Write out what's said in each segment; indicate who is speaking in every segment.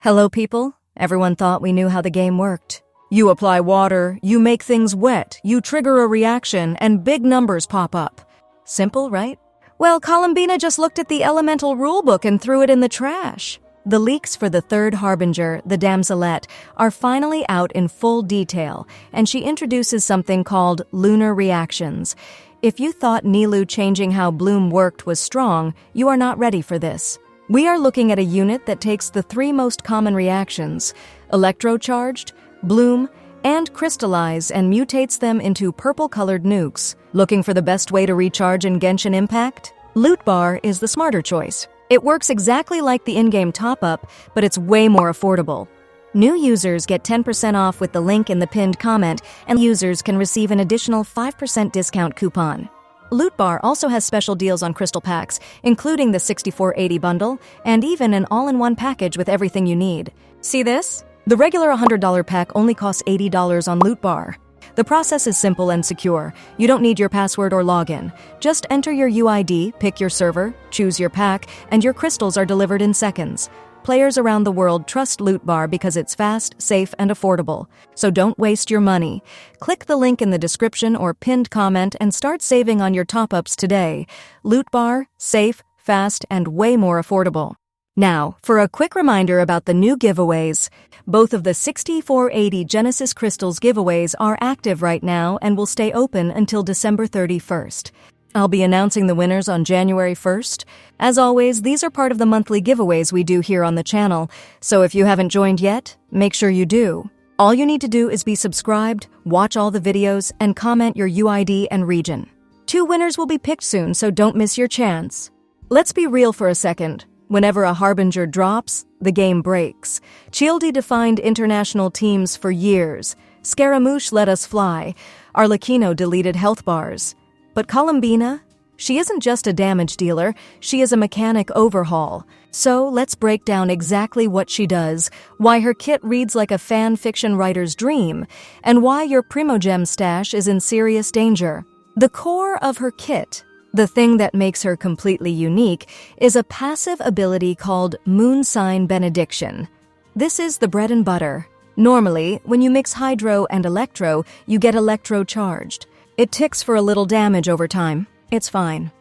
Speaker 1: Hello, people. Everyone thought we knew how the game worked. You apply water, you make things wet, you trigger a reaction, and big numbers pop up. Simple, right? Well, Columbina just looked at the elemental rulebook and threw it in the trash. The leaks for the Third Harbinger, the Damselette, are finally out in full detail, and she introduces something called Lunar Reactions. If you thought Nilou changing how bloom worked was strong, you are not ready for this. We are looking at a unit that takes the three most common reactions, Electro-Charged, Bloom, and Crystallize, and mutates them into purple-colored nukes. Looking for the best way to recharge in Genshin Impact? Loot Bar is the smarter choice. It works exactly like the in-game top-up, but it's way more affordable. New users get 10% off with the link in the pinned comment, and users can receive an additional 5% discount coupon. Loot Bar also has special deals on crystal packs, including the 6480 bundle, and even an all-in-one package with everything you need. See this? The regular $100 pack only costs $80 on Loot Bar. The process is simple and secure. You don't need your password or login. Just enter your UID, pick your server, choose your pack, and your crystals are delivered in seconds. Players around the world trust Loot Bar because it's fast, safe, and affordable. So don't waste your money. Click the link in the description or pinned comment and start saving on your top-ups today. Loot Bar, safe, fast, and way more affordable. Now, for a quick reminder about the new giveaways. Both of the 6480 Genesis Crystals giveaways are active right now and will stay open until December 31st. I'll be announcing the winners on January 1st. As always, these are part of the monthly giveaways we do here on the channel, so if you haven't joined yet, make sure you do. All you need to do is be subscribed, watch all the videos, and comment your UID and region. 2 winners will be picked soon, so don't miss your chance. Let's be real for a second. Whenever a Harbinger drops, the game breaks. Childe defined international teams for years. Scaramouche let us fly. Arlecchino deleted health bars. But Columbina? She isn't just a damage dealer, she is a mechanic overhaul. So let's break down exactly what she does, why her kit reads like a fan fiction writer's dream, and why your Primogem stash is in serious danger. The core of her kit, the thing that makes her completely unique, is a passive ability called Moon Sign Benediction. This is the bread and butter. Normally, when you mix Hydro and Electro, you get Electro-Charged. It ticks for a little damage over time. It's fine.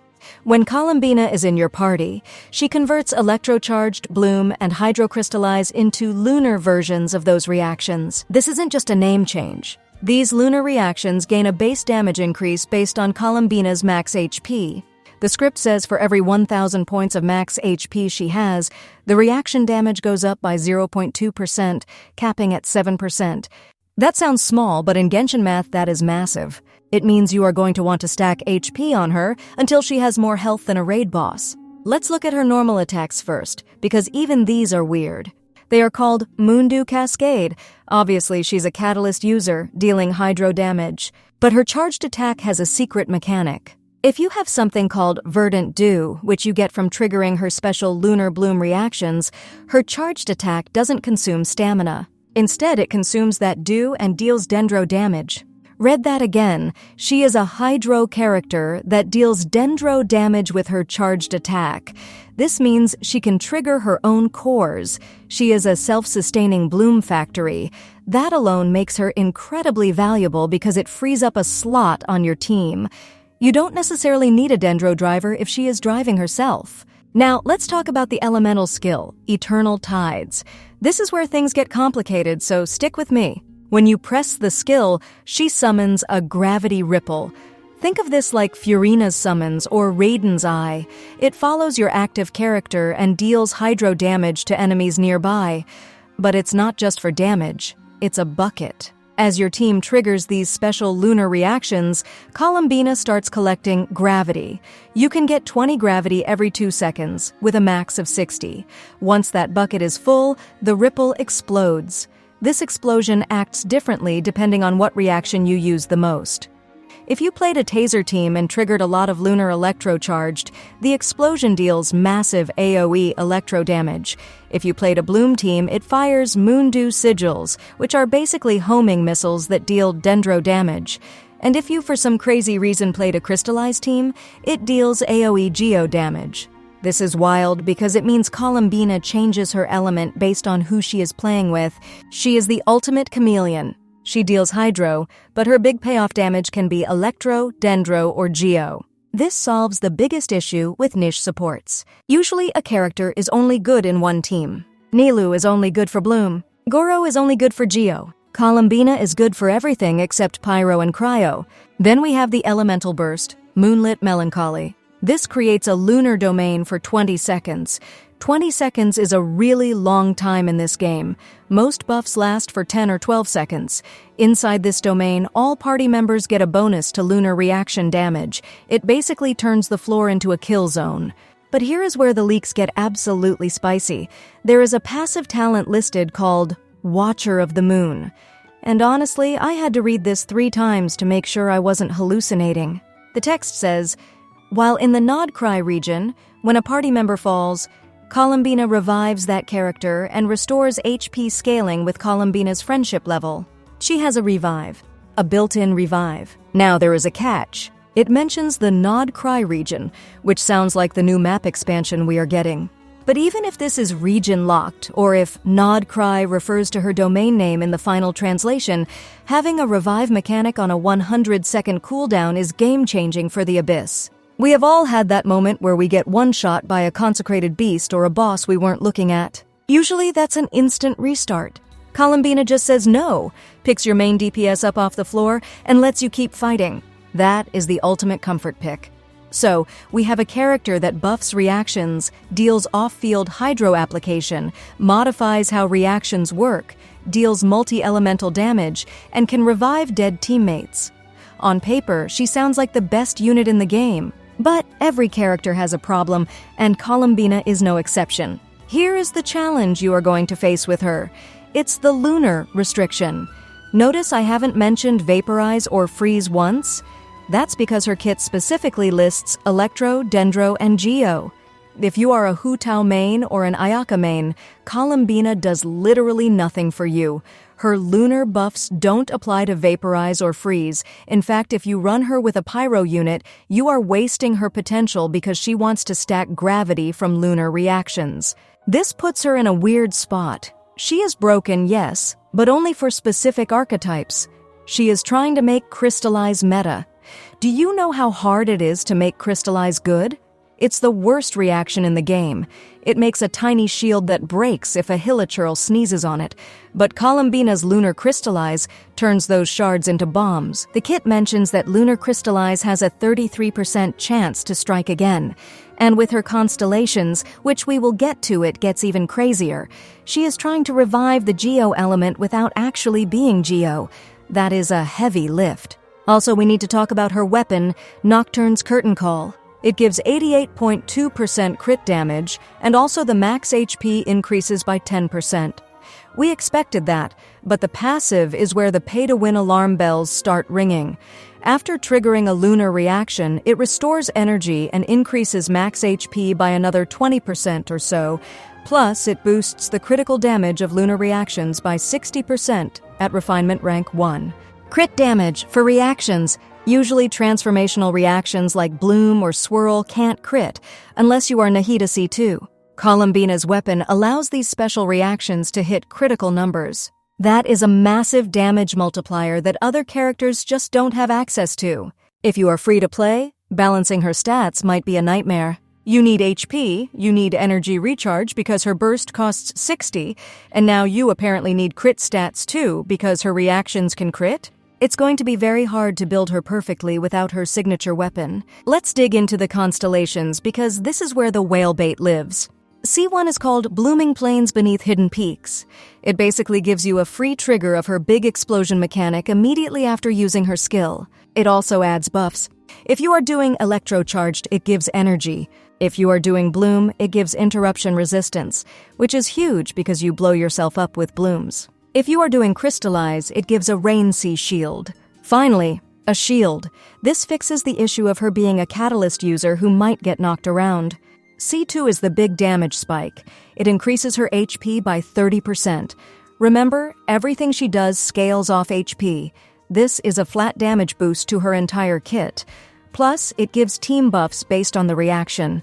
Speaker 1: When Columbina is in your party, she converts Electro-Charged, Bloom, and Hydro-Crystallize into lunar versions of those reactions. This isn't just a name change. These lunar reactions gain a base damage increase based on Columbina's max HP. The script says for every 1,000 points of max HP she has, the reaction damage goes up by 0.2%, capping at 7%. That sounds small, but in Genshin math that is massive. It means you are going to want to stack HP on her until she has more health than a raid boss. Let's look at her normal attacks first, because even these are weird. They are called Moondew Cascade. Obviously, she's a catalyst user, dealing hydro damage. But her charged attack has a secret mechanic. If you have something called Verdant Dew, which you get from triggering her special Lunar Bloom reactions, her charged attack doesn't consume stamina. Instead, it consumes that dew and deals dendro damage. Read that again. She is a Hydro character that deals dendro damage with her charged attack. This means she can trigger her own cores. She is a self-sustaining bloom factory. That alone makes her incredibly valuable because it frees up a slot on your team. You don't necessarily need a dendro driver if she is driving herself. Now, let's talk about the elemental skill, Eternal Tides. This is where things get complicated, so stick with me. When you press the skill, she summons a gravity ripple. Think of this like Furina's summons or Raiden's Eye. It follows your active character and deals hydro damage to enemies nearby. But it's not just for damage, it's a bucket. As your team triggers these special lunar reactions, Columbina starts collecting gravity. You can get 20 gravity every 2 seconds, with a max of 60. Once that bucket is full, the ripple explodes. This explosion acts differently depending on what reaction you use the most. If you played a taser team and triggered a lot of lunar Electro-Charged, the explosion deals massive AoE electro damage. If you played a Bloom team, it fires Moondew Sigils, which are basically homing missiles that deal dendro damage. And if you for some crazy reason played a Crystallize team, it deals AoE geo damage. This is wild because it means Columbina changes her element based on who she is playing with. She is the ultimate chameleon. She deals Hydro, but her big payoff damage can be Electro, Dendro, or Geo. This solves the biggest issue with niche supports. Usually a character is only good in one team. Nilou is only good for Bloom. Goro is only good for Geo. Columbina is good for everything except Pyro and Cryo. Then we have the Elemental Burst, Moonlit Melancholy. This creates a lunar domain for 20 seconds. 20 seconds is a really long time in this game. Most buffs last for 10 or 12 seconds. Inside this domain, all party members get a bonus to lunar reaction damage. It basically turns the floor into a kill zone. But here is where the leaks get absolutely spicy. There is a passive talent listed called Watcher of the Moon. And honestly, I had to read this 3 times to make sure I wasn't hallucinating. The text says, while in the Nod Cry region, when a party member falls, Columbina revives that character and restores HP scaling with Columbina's friendship level. She has a revive, a built-in revive. Now there is a catch. It mentions the Nod Cry region, which sounds like the new map expansion we are getting. But even if this is region-locked, or if Nod Cry refers to her domain name in the final translation, having a revive mechanic on a 100-second cooldown is game-changing for the Abyss. We have all had that moment where we get one-shot by a consecrated beast or a boss we weren't looking at. Usually that's an instant restart. Columbina just says no, picks your main DPS up off the floor, and lets you keep fighting. That is the ultimate comfort pick. So, we have a character that buffs reactions, deals off-field hydro application, modifies how reactions work, deals multi-elemental damage, and can revive dead teammates. On paper, she sounds like the best unit in the game. But every character has a problem, and Columbina is no exception. Here is the challenge you are going to face with her. It's the lunar restriction. Notice I haven't mentioned Vaporize or Freeze once. That's because her kit specifically lists Electro, Dendro, and Geo. If you are a Hu Tao main or an Ayaka main, Columbina does literally nothing for you. Her lunar buffs don't apply to Vaporize or Freeze. In fact, if you run her with a Pyro unit, you are wasting her potential because she wants to stack gravity from lunar reactions. This puts her in a weird spot. She is broken, yes, but only for specific archetypes. She is trying to make Crystallize meta. Do you know how hard it is to make Crystallize good? It's the worst reaction in the game. It makes a tiny shield that breaks if a Hilichurl sneezes on it, but Columbina's Lunar Crystallize turns those shards into bombs. The kit mentions that Lunar Crystallize has a 33% chance to strike again, and with her Constellations, which we will get to, it gets even crazier. She is trying to revive the Geo element without actually being Geo. That is a heavy lift. Also, we need to talk about her weapon, Nocturne's Curtain Call. It gives 88.2% crit damage, and also the max HP increases by 10%. We expected that, but the passive is where the pay-to-win alarm bells start ringing. After triggering a lunar reaction, it restores energy and increases max HP by another 20% or so, plus it boosts the critical damage of lunar reactions by 60% at Refinement Rank 1. Crit damage for reactions. Usually transformational reactions like Bloom or Swirl can't crit, unless you are Nahida C2. Columbina's weapon allows these special reactions to hit critical numbers. That is a massive damage multiplier that other characters just don't have access to. If you are free to play, balancing her stats might be a nightmare. You need HP, you need energy recharge because her burst costs 60, and now you apparently need crit stats too because her reactions can crit? It's going to be very hard to build her perfectly without her signature weapon. Let's dig into the Constellations because this is where the whale bait lives. C1 is called Blooming Plains Beneath Hidden Peaks. It basically gives you a free trigger of her big explosion mechanic immediately after using her skill. It also adds buffs. If you are doing Electro-Charged, it gives energy. If you are doing Bloom, it gives interruption resistance, which is huge because you blow yourself up with blooms. If you are doing Crystallize, it gives a Rain Sea shield. Finally, a shield. This fixes the issue of her being a Catalyst user who might get knocked around. C2 is the big damage spike. It increases her HP by 30%. Remember, everything she does scales off HP. This is a flat damage boost to her entire kit. Plus, it gives team buffs based on the reaction.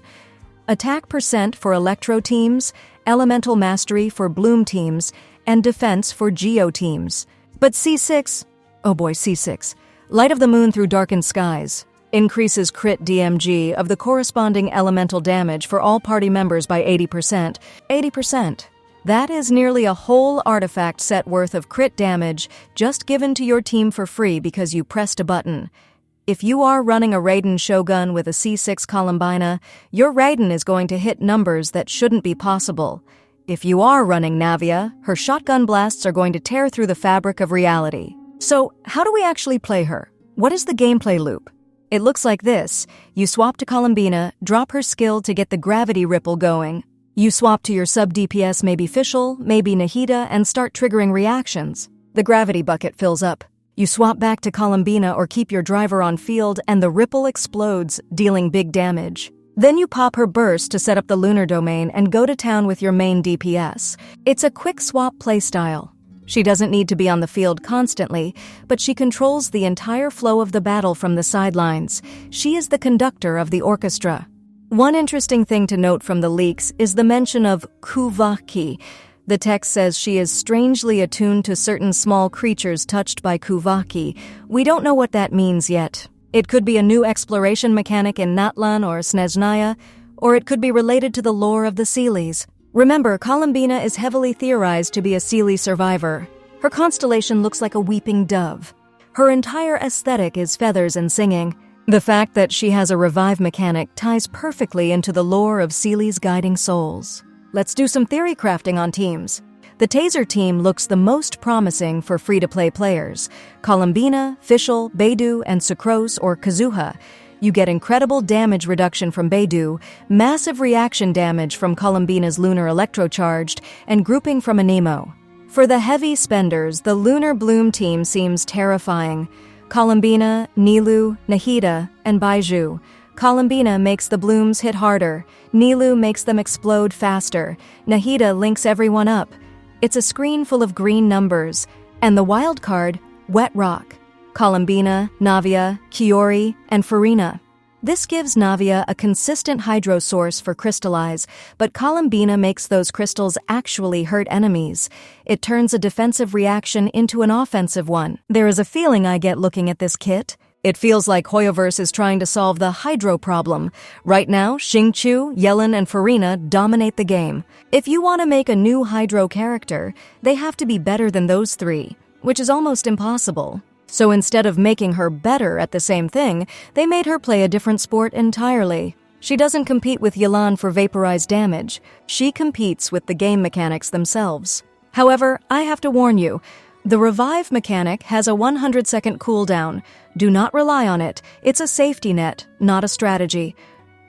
Speaker 1: attack percent for Electro teams, elemental mastery for Bloom teams, and defense for Geo teams. But C6, oh boy, C6, Light of the Moon through Darkened Skies, increases crit DMG of the corresponding elemental damage for all party members by 80%. 80%. That is nearly a whole artifact set worth of crit damage just given to your team for free because you pressed a button. If you are running a Raiden Shogun with a C6 Columbina, your Raiden is going to hit numbers that shouldn't be possible. If you are running Navia, her shotgun blasts are going to tear through the fabric of reality. So, how do we actually play her? What is the gameplay loop? It looks like this. You swap to Columbina, drop her skill to get the gravity ripple going. You swap to your sub-DPS, maybe Fischl, maybe Nahida, and start triggering reactions. The gravity bucket fills up. You swap back to Columbina or keep your driver on field, and the ripple explodes, dealing big damage. Then you pop her burst to set up the lunar domain and go to town with your main DPS. It's a quick swap playstyle. She doesn't need to be on the field constantly, but she controls the entire flow of the battle from the sidelines. She is the conductor of the orchestra. One interesting thing to note from the leaks is the mention of Kuvaki. The text says she is strangely attuned to certain small creatures touched by Kuvaki. We don't know what that means yet. It could be a new exploration mechanic in Natlan or Snezhnaya, or it could be related to the lore of the Seelies. Remember, Columbina is heavily theorized to be a Seelie survivor. Her constellation looks like a weeping dove. Her entire aesthetic is feathers and singing. The fact that she has a revive mechanic ties perfectly into the lore of Seelie's guiding souls. Let's do some theory crafting on teams. The Taser team looks the most promising for free-to-play players. Columbina, Fischl, Beidou, and Sucrose or Kazuha. You get incredible damage reduction from Beidou, massive reaction damage from Columbina's Lunar Electro-Charged, and grouping from Anemo. For the heavy spenders, the Lunar Bloom team seems terrifying. Columbina, Nilou, Nahida, and Baizhu. Columbina makes the blooms hit harder. Nilou makes them explode faster. Nahida links everyone up. It's a screen full of green numbers. And the wild card, Wet Rock. Columbina, Navia, Kiori, and Farina. This gives Navia a consistent hydro source for Crystallize, but Columbina makes those crystals actually hurt enemies. It turns a defensive reaction into an offensive one. There is a feeling I get looking at this kit. It feels like Hoyoverse is trying to solve the hydro problem. Right now, Xingqiu, Yellen, and Farina dominate the game. If you want to make a new hydro character, they have to be better than those three, which is almost impossible. So instead of making her better at the same thing, they made her play a different sport entirely. She doesn't compete with Yelan for vaporized damage. She competes with the game mechanics themselves. However, I have to warn you, the revive mechanic has a 100-second cooldown. Do not rely on it. It's a safety net, not a strategy.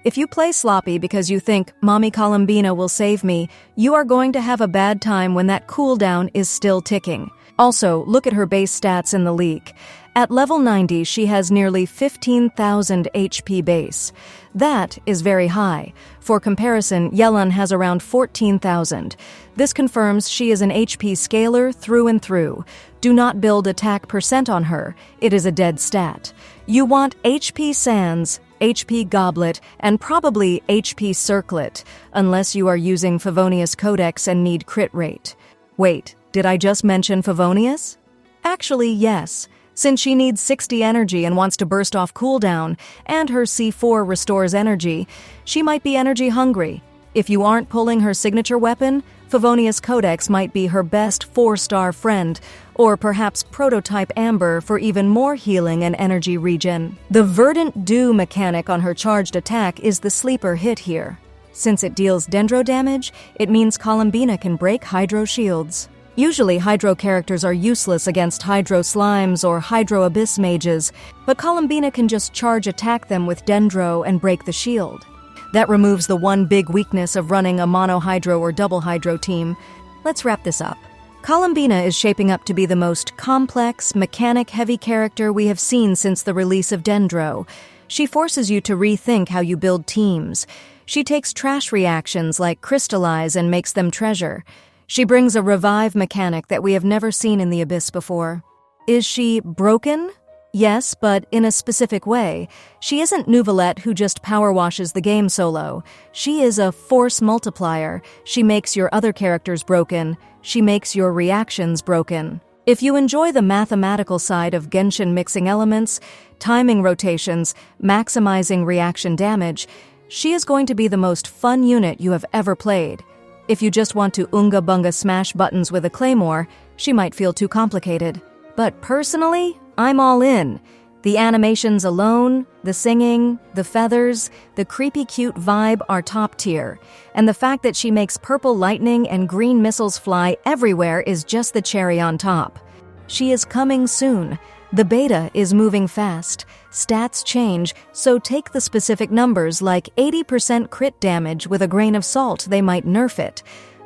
Speaker 1: If you play sloppy because you think, Mommy Columbina will save me, you are going to have a bad time when that cooldown is still ticking. Also, look at her base stats in the leak. At level 90, she has nearly 15,000 HP base. That is very high. For comparison, Yelan has around 14,000. This confirms she is an HP scaler through and through. Do not build attack percent on her. It is a dead stat. You want HP Sands, HP Goblet, and probably HP Circlet, unless you are using Favonius Codex and need crit rate. Wait, did I just mention Favonius? Actually, yes. Since she needs 60 energy and wants to burst off cooldown, and her C4 restores energy, she might be energy hungry. If you aren't pulling her signature weapon, Favonius Codex might be her best 4-star friend, or perhaps Prototype Amber for even more healing and energy regen. The Verdant Dew mechanic on her charged attack is the sleeper hit here. Since it deals dendro damage, it means Columbina can break hydro shields. Usually, hydro characters are useless against hydro slimes or hydro abyss mages, but Columbina can just charge attack them with dendro and break the shield. That removes the one big weakness of running a mono hydro or double hydro team. Let's wrap this up. Columbina is shaping up to be the most complex, mechanic-heavy character we have seen since the release of Dendro. She forces you to rethink how you build teams. She takes trash reactions like Crystallize and makes them treasure. She brings a revive mechanic that we have never seen in the Abyss before. Is she broken? Yes, but in a specific way. She isn't Nouvelette who just power washes the game solo. She is a force multiplier. She makes your other characters broken. She makes your reactions broken. If you enjoy the mathematical side of Genshin, mixing elements, timing rotations, maximizing reaction damage, she is going to be the most fun unit you have ever played. If you just want to unga-bunga smash buttons with a claymore, she might feel too complicated. But personally, I'm all in. The animations alone, the singing, the feathers, the creepy cute vibe are top tier. And the fact that she makes purple lightning and green missiles fly everywhere is just the cherry on top. She is coming soon. The beta is moving fast. Stats change, so take the specific numbers like 80% crit damage with a grain of salt, they might nerf it.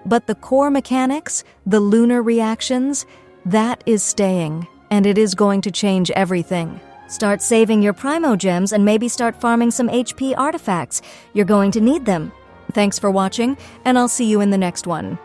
Speaker 1: But the core mechanics, the lunar reactions, that is staying. And it is going to change everything. Start saving your Primo Gems and maybe start farming some HP artifacts. You're going to need them. Thanks for watching, and I'll see you in the next one.